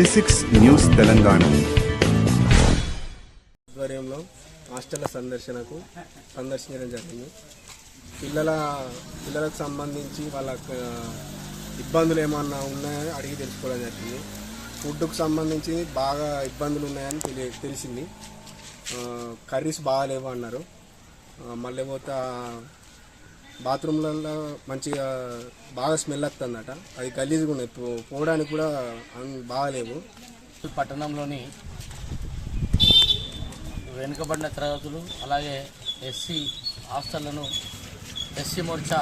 G6 news Telangana ఆధ్వర్యంలో hostel సందర్శించడం జరిగింది. పిల్లలకు సంబంధించి వాళ్ళ ఇబ్బందులు ఏమన్నా ఉన్నాయని అడిగి తెలుసుకోవడం జరిగింది. ఫుడ్కు సంబంధించి బాగా ఇబ్బందులు ఉన్నాయని తెలిసింది. కర్రీస్ బాగాలేవు అన్నారు. మళ్ళీ పోతే బాత్రూమ్లలో మంచిగా బాగా స్మెల్ వస్తుందట. అది గలీజ్గా ఉన్నాయి, పోవడానికి కూడా బాగాలేవు. పట్టణంలోని వెనుకబడిన తరగతులు అలాగే ఎస్సీ హాస్టళ్లను ఎస్సీ మోర్చా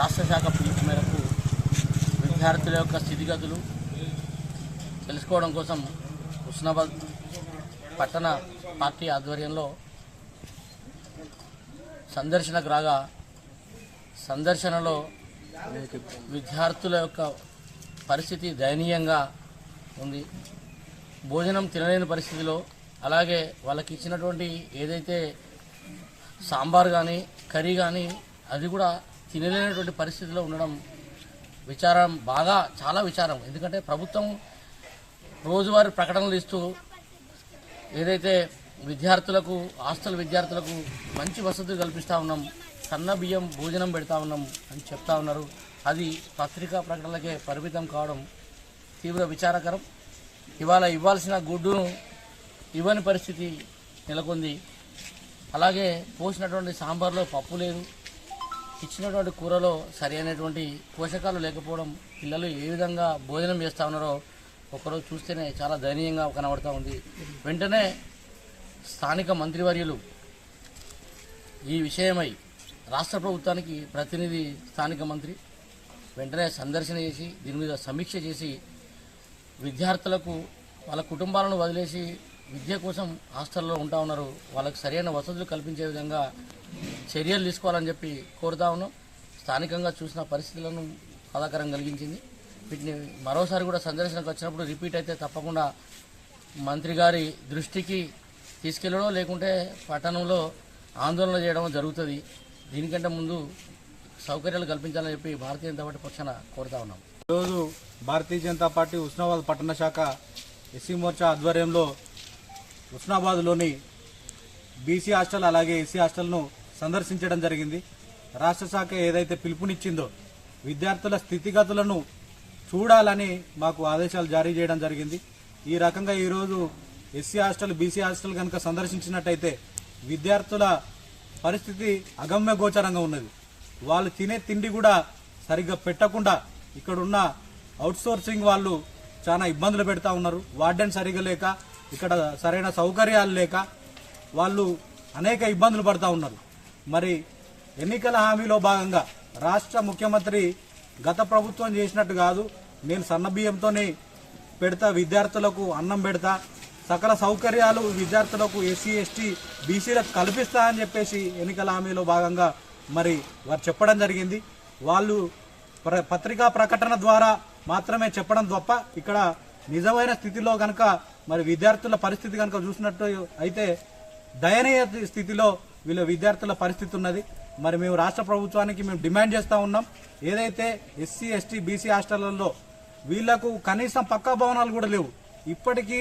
రాష్ట్ర శాఖ పిలుపు మేరకు విద్యార్థుల యొక్క స్థితిగతులు తెలుసుకోవడం కోసం హుస్నాబాద్ పట్టణ పార్టీ ఆధ్వర్యంలో సందర్శనకు రాగా సందర్శనలో విద్యార్థుల యొక్క పరిస్థితి దయనీయంగా ఉంది. భోజనం తినలేని పరిస్థితిలో, అలాగే వాళ్ళకి ఇచ్చినటువంటి ఏదైతే సాంబార్ కానీ కర్రీ కానీ అది కూడా తినలేనటువంటి పరిస్థితిలో ఉండడం విచారం, చాలా విచారం. ఎందుకంటే ప్రభుత్వం రోజువారీ ప్రకటనలు ఇస్తూ ఏదైతే విద్యార్థులకు హాస్టల్ విద్యార్థులకు మంచి వసతులు కల్పిస్తూ ఉన్నాం, సన్న బియ్యం భోజనం పెడతా ఉన్నాం అని చెప్తా ఉన్నారు. అది పత్రికా ప్రకటనలకే పరిమితం కావడం తీవ్ర విచారకరం. ఇవాళ ఇవ్వాల్సిన గుడ్డును ఇవ్వని పరిస్థితి నెలకొంది. అలాగే పోసినటువంటి సాంబార్లో పప్పు లేదు, ఇచ్చినటువంటి కూరలో సరైనటువంటి పోషకాలు లేకపోవడం, పిల్లలు ఏ విధంగా భోజనం చేస్తూ ఉన్నారో ఒకరోజు చూస్తేనే చాలా దయనీయంగా కనబడుతూ ఉంది. వెంటనే స్థానిక మంత్రివర్యులు ఈ విషయమై రాష్ట్ర ప్రభుత్వానికి ప్రతినిధి స్థానిక మంత్రి వెంటనే సందర్శన చేసి దీని మీద సమీక్ష చేసి విద్యార్థులకు వాళ్ళ కుటుంబాలను వదిలేసి విద్య కోసం హాస్టల్లో ఉంటా ఉన్నారు, వాళ్ళకు సరైన వసతులు కల్పించే విధంగా చర్యలు తీసుకోవాలని చెప్పి కోరుతా ఉన్నాం. స్థానికంగా చూసిన పరిస్థితులను బాధాకరం కలిగించింది. వీటిని మరోసారి కూడా సందర్శనకు వచ్చినప్పుడు రిపీట్ అయితే తప్పకుండా మంత్రి గారి దృష్టికి తీసుకెళ్లడం, లేకుంటే పట్టణంలో ఆందోళన చేయడం జరుగుతుంది. దీనికంటే ముందు సౌకర్యాలు కల్పించాలని చెప్పి భారతీయ జనతా పార్టీ పక్షాన కోరుతా ఉన్నాం. ఈరోజు భారతీయ జనతా పార్టీ హుస్నాబాద్ పట్టణ శాఖ ఎస్సీ మోర్చా ఆధ్వర్యంలో హుస్నాబాద్లోని బీసీ హాస్టల్ అలాగే ఎస్సీ హాస్టల్ను సందర్శించడం జరిగింది. రాష్ట్ర శాఖ ఏదైతే పిలుపునిచ్చిందో విద్యార్థుల స్థితిగతులను చూడాలని మాకు ఆదేశాలు జారీ చేయడం జరిగింది. ఈ రకంగా ఈరోజు ఎస్సీ హాస్టల్ బీసీ హాస్టల్ కనుక సందర్శించినట్టయితే విద్యార్థుల పరిస్థితి అగమ్య గోచరంగా ఉన్నది. వాళ్ళు తినే తిండి కూడా సరిగ్గా పెట్టకుండా ఇక్కడున్న అవుట్సోర్సింగ్ వాళ్ళు చాలా ఇబ్బందులు పెడతా ఉన్నారు. వార్డెన్ సరిగ్గా లేక, ఇక్కడ సరైన సౌకర్యాలు లేక వాళ్ళు అనేక ఇబ్బందులు పడతా ఉన్నారు. మరి ఎన్నికల హామీలో భాగంగా రాష్ట్ర ముఖ్యమంత్రి గత ప్రభుత్వం చేసినట్టు కాదు, నేను సన్న బియ్యంతోనే పెడతా, విద్యార్థులకు అన్నం పెడతా, సకల సౌకర్యాలు విద్యార్థులకు ఎస్సీ ఎస్టీ బీసీలకు కల్పిస్తా అని చెప్పేసి ఎన్నికల హామీలో భాగంగా మరి వారు చెప్పడం జరిగింది. వాళ్ళు పత్రికా ప్రకటన ద్వారా మాత్రమే చెప్పడం తప్ప ఇక్కడ నిజమైన స్థితిలో కనుక మరి విద్యార్థుల పరిస్థితి కనుక చూసినట్టు అయితే దయనీయ స్థితిలో వీళ్ళ విద్యార్థుల పరిస్థితి ఉన్నది. మరి మేము రాష్ట్ర ప్రభుత్వానికి మేము డిమాండ్ చేస్తూ ఉన్నాం, ఏదైతే ఎస్సీ ఎస్టీ బీసీ హాస్టళ్లలో వీళ్లకు కనీసం పక్కా భవనాలు కూడా లేవు. ఇప్పటికీ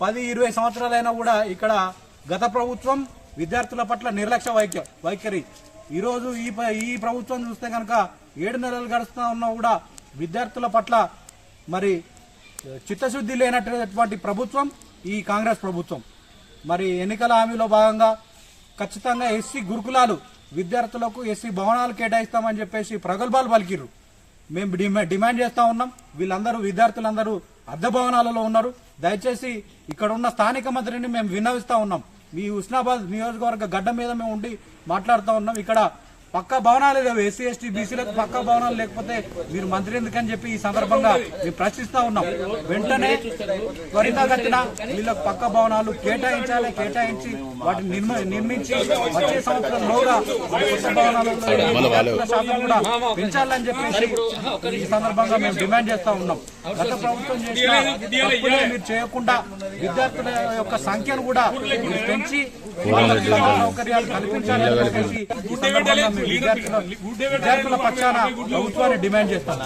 10-20 సంవత్సరాలైనా కూడా ఇక్కడ గత ప్రభుత్వం విద్యార్థుల పట్ల నిర్లక్ష్య వైఖరి. ఈరోజు ఈ ప్రభుత్వం చూస్తే కనుక 7 నెలలు గడుస్తున్నా ఉన్నా కూడా విద్యార్థుల పట్ల మరి చిత్తశుద్ధి లేనటువంటి ప్రభుత్వం ఈ కాంగ్రెస్ ప్రభుత్వం. మరి ఎన్నికల హామీలో భాగంగా ఖచ్చితంగా ఎస్సీ గురుకులాలు విద్యార్థులకు ఎస్సీ భవనాలు కేటాయిస్తామని చెప్పేసి ప్రగల్భాలు పలికిర్రు. మేము డిమాండ్ చేస్తా ఉన్నాం. వీళ్ళందరూ విద్యార్థులందరూ అద్దె భవనాలలో ఉన్నారు. దయచేసి ఇక్కడ ఉన్న స్థానిక మంత్రిని మేము విన్నవిస్తా ఉన్నాం. మీ హుస్నాబాద్ నియోజకవర్గ గడ్డ మీద మేము ఉండి మాట్లాడుతూ ఉన్నాం. ఇక్కడ పక్కా భవనాలు లేవు, ఎస్సీ ఎస్టీ బీసీలకు పక్కా భవనాలు లేకపోతే మీరు మంత్రి ఎందుకని చెప్పి ఈ సందర్భంగా మేము ప్రశ్నిస్తా ఉన్నాం. వెంటనే త్వరితగతిన వీళ్ళకు పక్కా భవనాలు కేటాయించాలి, కేటాయించి వాటిని నిర్మించి వచ్చే సంవత్సరంలోగా కొత్త భవనాలలో శాతం కూడా పెంచాలని చెప్పేసి ఈ సందర్భంగా మేము డిమాండ్ చేస్తా ఉన్నాం. గత ప్రభుత్వం చేసిన తప్పులే మీరు చేయకుండా విద్యార్థుల యొక్క సంఖ్యను కూడా పెంచి సౌకర్యాలు కల్పించాలని చెప్పేసి ఈ సందర్భంగా విద్యార్థుల పక్షాన ప్రభుత్వాన్ని డిమాండ్ చేస్తాను.